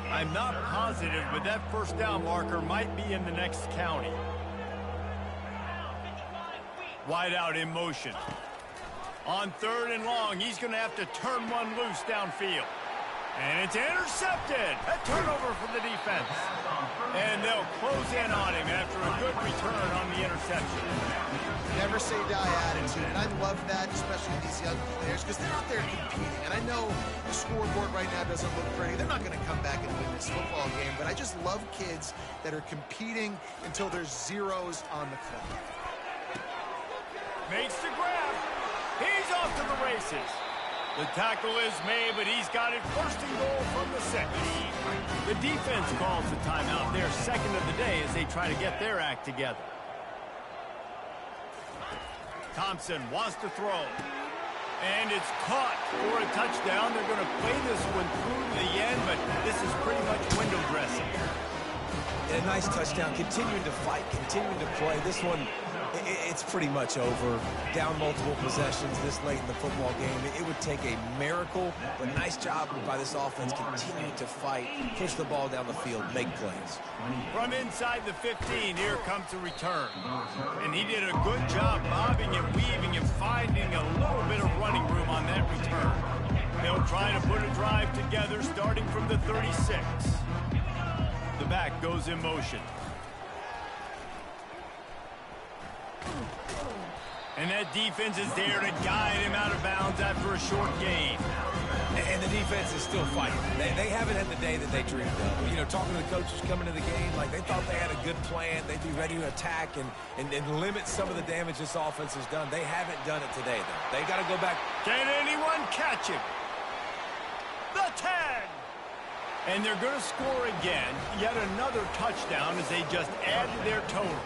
[SPEAKER 1] I'm not positive, but that first down marker might be in the next county. Wide out in motion. On 3rd and long, he's going to have to turn one loose downfield. And it's intercepted. A turnover for the defense. And they'll close in on him after a good return on the interception.
[SPEAKER 3] Never say die attitude, and I love that, especially in these young players, because they're out there competing. And I know the scoreboard right now doesn't look pretty. They're not going to come back and win this football game, but I just love kids that are competing until there's zeros on the clock.
[SPEAKER 1] Makes the grab. He's off to the races. The tackle is made, but he's got it first and goal from the 6. The defense calls the timeout, their second of the day, as they try to get their act together. Thompson wants to throw. And it's caught for a touchdown. They're going to play this one through to the end, but this is pretty much window dressing.
[SPEAKER 2] And a nice touchdown, continuing to fight, continuing to play. This one, it's pretty much over. Down multiple possessions this late in the football game. It would take a miracle, but nice job by this offense continuing to fight, push the ball down the field, make plays.
[SPEAKER 1] From inside the 15, here comes the return. And he did a good job bobbing and weaving and finding a little bit of running room on that return. They'll try to put a drive together starting from the 36. The back goes in motion. And that defense is there to guide him out of bounds after a short gain.
[SPEAKER 2] And the defense is still fighting. They haven't had the day that they dreamed of. You know, talking to the coaches coming to the game, like they thought they had a good plan. They'd be ready to attack and limit some of the damage this offense has done. They haven't done it today, though. They got to go back.
[SPEAKER 1] Can anyone catch him? The 10. And they're going to score again. Yet another touchdown as they just add to their total.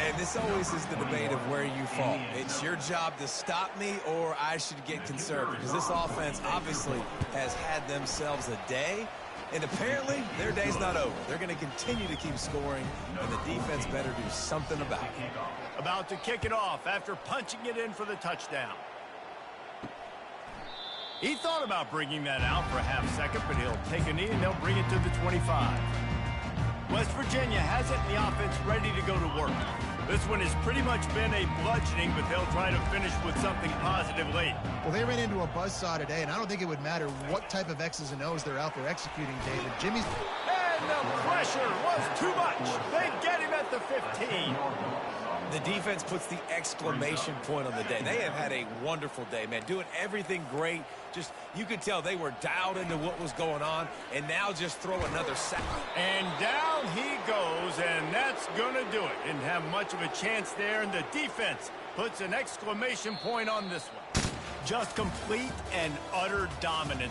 [SPEAKER 2] And this always is the debate of where you fall. It's your job to stop me or I should get conservative. Because this offense obviously has had themselves a day. And apparently their day's not over. They're going to continue to keep scoring. And the defense better do something about it.
[SPEAKER 1] About to kick it off after punching it in for the touchdown. He thought about bringing that out for a half second, but he'll take a knee and they'll bring it to the 25. West Virginia has it in the offense ready to go to work. This one has pretty much been a bludgeoning, but they'll try to finish with something positive late.
[SPEAKER 3] Well, they ran into a buzzsaw today, and I don't think it would matter what type of X's and O's they're out there executing, David. Jimmy's...
[SPEAKER 1] And the pressure was too much. They get him at the 15.
[SPEAKER 2] The defense puts the exclamation point on the day. They have had a wonderful day, man. Doing everything great. Just, you could tell they were dialed into what was going on, and now just throw another sack.
[SPEAKER 1] And down he goes, and that's going to do it. Didn't have much of a chance there, and the defense puts an exclamation point on this one. Just complete and utter dominance.